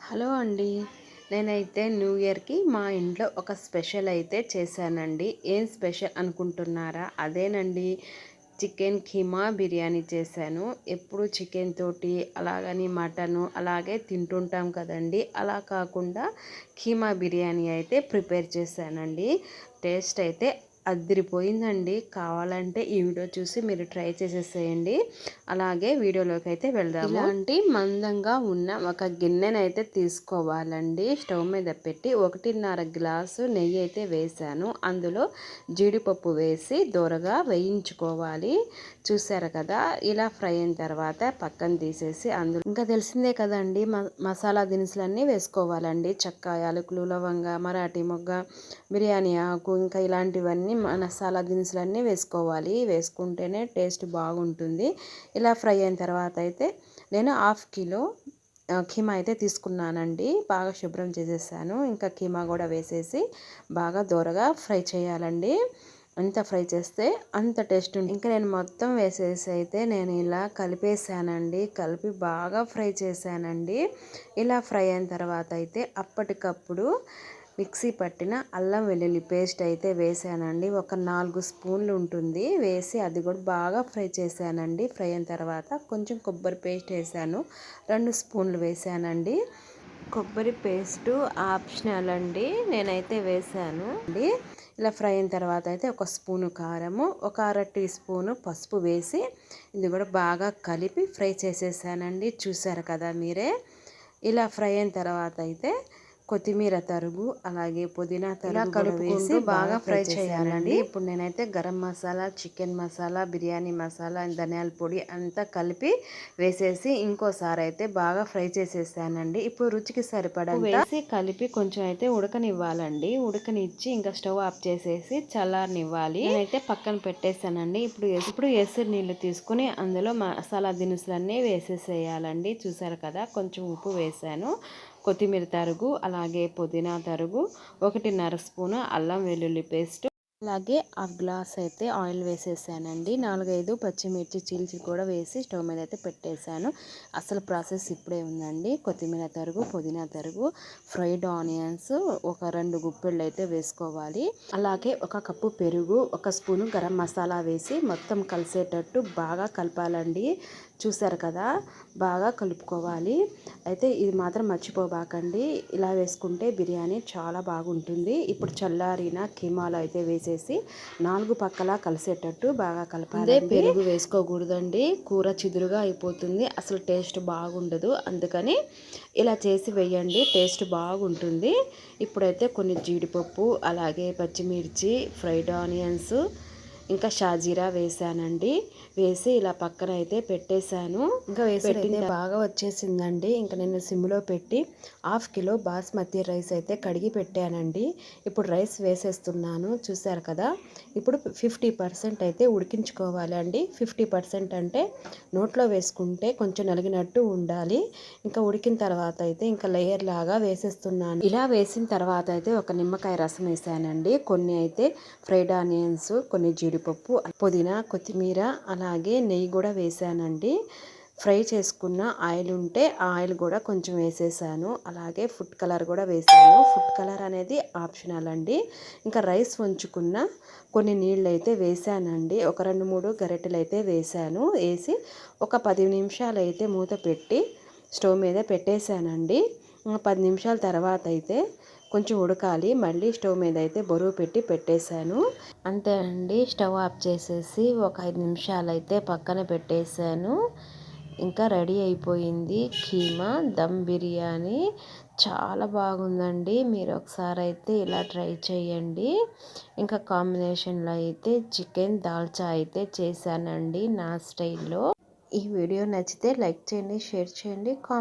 Hello అండి. నేనైతే new ఇయర్‌కి మా ఇంట్లో ఒక స్పెషల్ అయితే చేశానండి. ఏం స్పెషల్ అనుకుంటున్నారా? అదేనండి, చికెన్ కీమా బిర్యానీ చేశాను. ఎప్పుడు చికెన్ తోటి అలాగని మటను అలాగే తింటుంటాం కదండీ! అలా కాకుండా కీమా బిర్యానీ అయితే ప్రిపేర్ చేశానండి. టేస్ట్ అయితే అదిరిపోయిందండి. కావాలంటే ఈ వీడియో చూసి మీరు ట్రై చేసేసేయండి. అలాగే వీడియోలోకి అయితే వెళ్దాము. ఇలాంటి మందంగా ఉన్న ఒక గిన్నెనైతే తీసుకోవాలండి. స్టవ్ మీద పెట్టి 1.5 గ్లాసు నెయ్యి అయితే వేసాను. అందులో జీడిపప్పు వేసి దోరగా వేయించుకోవాలి. చూసారు కదా, ఇలా ఫ్రై అయిన తర్వాత పక్కన తీసేసి అందులో ఇంకా తెలిసిందే కదండి, మసాలా దినుసులన్నీ వేసుకోవాలండి. చెక్క, యాలకులు, లవంగ, మరాఠీ మొగ్గ, బిర్యానీ ఆకు, ఇంకా ఇలాంటివన్నీ మసాలా దినుసులన్నీ వేసుకోవాలి. వేసుకుంటేనే టేస్ట్ బాగుంటుంది. ఇలా ఫ్రై అయిన తర్వాత అయితే నేను 1/2 కిలో కీమా అయితే తీసుకున్నానండి. బాగా శుభ్రం చేసేసాను. ఇంకా కీమా కూడా వేసేసి బాగా దోరగా ఫ్రై చేయాలండి. ఎంత ఫ్రై చేస్తే అంత టేస్ట్ ఉంటుంది. ఇంకా నేను మొత్తం వేసేసి అయితే నేను ఇలా కలిపేసానండి. కలిపి బాగా ఫ్రై చేశానండి. ఇలా ఫ్రై అయిన తర్వాత అయితే అప్పటికప్పుడు మిక్సీ పట్టిన అల్లం వెల్లుల్లి పేస్ట్ అయితే వేసానండి. ఒక 4 స్పూన్లు ఉంటుంది. వేసి అది కూడా బాగా ఫ్రై చేశానండి. ఫ్రై అయిన తర్వాత కొంచెం కొబ్బరి పేస్ట్ వేసాను. 2 స్పూన్లు వేసానండి. కొబ్బరి పేస్టు ఆప్షనల్ అండి, నేనైతే వేసాను అండి. ఇలా ఫ్రై అయిన తర్వాత అయితే ఒక స్పూను కారము, ఒక అర టీ స్పూను పసుపు వేసి ఇది కూడా బాగా కలిపి ఫ్రై చేసేసానండి. చూసారు కదా మీరే. ఇలా ఫ్రై అయిన తర్వాత అయితే కొత్తిమీర తరుగు అలాగే పుదీనా తరుగు కలుపుకుంటూ బాగా ఫ్రై చేయాలండి. ఇప్పుడు నేనైతే గరం మసాలా, చికెన్ మసాలా, బిర్యానీ మసాలా, ధనియాల పొడి అంతా కలిపి వేసేసి ఇంకోసారి అయితే బాగా ఫ్రై చేసేసానండి. ఇప్పుడు రుచికి సరిపడంత వేసి కలిపి కొంచెం అయితే ఉడకనివ్వాలండి. ఉడకనిచ్చి ఇంకా స్టవ్ ఆఫ్ చేసేసి చల్లారనివ్వాలి. నేనైతే పక్కన పెట్టేశానండి. ఇప్పుడు ఎసురు నీళ్ళు తీసుకుని అందులో మసాలా దినుసులన్నీ వేసేసేయాలండి. చూసారు కదా, కొంచెం ఉప్పు వేసాను, కొత్తిమీర తరుగు అలాగే పుదీనా తరుగు, 1.5 స్పూను అల్లం వెల్లుల్లి పేస్ట్, అలాగే 1/2 గ్లాస్ అయితే ఆయిల్ వేసేసానండి. 4-5 పచ్చిమిర్చి చీల్చి కూడా వేసి స్టవ్ మీద అయితే పెట్టేశాను. అసలు ప్రాసెస్ ఇప్పుడే ఉందండి. కొత్తిమీర తరుగు, పుదీనా తరుగు, ఫ్రైడ్ ఆనియన్స్ ఒక 2 గుప్పెళ్ళు అయితే వేసుకోవాలి. అలాగే 1 కప్పు పెరుగు, 1 స్పూను గరం మసాలా వేసి మొత్తం కలిసేటట్టు బాగా కలపాలండి. చూసారు కదా, బాగా కలుపుకోవాలి. అయితే ఇది మాత్రం మర్చిపోబాకండి. ఇలా వేసుకుంటే బిర్యానీ చాలా బాగుంటుంది. ఇప్పుడు చల్లారిన కీమాలో అయితే వేసేసి 4 పక్కలా కలిసేటట్టు బాగా కలపాలి. పెరుగు వేసుకోకూడదండి, కూర చిదురుగా అయిపోతుంది, అసలు టేస్ట్ బాగుండదు. అందుకని ఇలా చేసి వేయండి, టేస్ట్ బాగుంటుంది. ఇప్పుడైతే కొన్ని జీడిపప్పు అలాగే పచ్చిమిర్చి, ఫ్రైడ్ ఆనియన్స్, ఇంకా షాజీరా వేసానండి. వేసి ఇలా పక్కన అయితే పెట్టేశాను. ఇంకా వేసి బాగా వచ్చేసిందండి. ఇంకా నేను సిమ్లో పెట్టి 1/2 కిలో బాస్మతి రైస్ అయితే కడిగి పెట్టానండి. ఇప్పుడు రైస్ వేసేస్తున్నాను. చూసారు కదా, ఇప్పుడు 50% అయితే ఉడికించుకోవాలి అండి. 50% అంటే నోట్లో వేసుకుంటే కొంచెం నలిగినట్టు ఉండాలి. ఇంకా ఉడికిన తర్వాత అయితే ఇంకా లేయర్ లాగా వేసేస్తున్నాను. ఇలా వేసిన తర్వాత అయితే ఒక నిమ్మకాయ రసం వేసానండి. కొన్ని అయితే ఫ్రైడ్ ఆనియన్స్, కొన్ని జీడిపప్పు, పుదీనా, కొత్తిమీర అలాగే నెయ్యి కూడా వేసానండి. ఫ్రై చేసుకున్న ఆయిల్ ఉంటే ఆ ఆయిల్ కూడా కొంచెం వేసేసాను. అలాగే ఫుడ్ కలర్ కూడా వేసాను. ఫుడ్ కలర్ అనేది ఆప్షనల్ అండి. ఇంకా రైస్ వంచుకున్న కొన్ని నీళ్ళు అయితే వేసానండి. ఒక 2-3 గరిటెలు అయితే వేసాను. వేసి ఒక 10 నిమిషాలు అయితే మూత పెట్టి స్టవ్ మీద పెట్టేశానండి. 10 నిమిషాల తర్వాత అయితే కొంచెం ఉడకాలి. మళ్ళీ స్టవ్ మీద అయితే బరువు పెట్టి పెట్టేశాను. అంతే అండి, స్టవ్ ఆఫ్ చేసేసి ఒక 5 నిమిషాలు అయితే పక్కన పెట్టేశాను. ఇంకా రెడీ అయిపోయింది కీమా దమ్ బిర్యానీ. చాలా బాగుందండి. మీరు ఒకసారి అయితే ఇలా ట్రై చేయండి. ఇంకా కాంబినేషన్లో అయితే చికెన్ దాల్చా అయితే చేశానండి నా స్టైల్లో. ఈ వీడియో నచ్చితే లైక్ చేయండి, షేర్ చేయండి, కామెంట్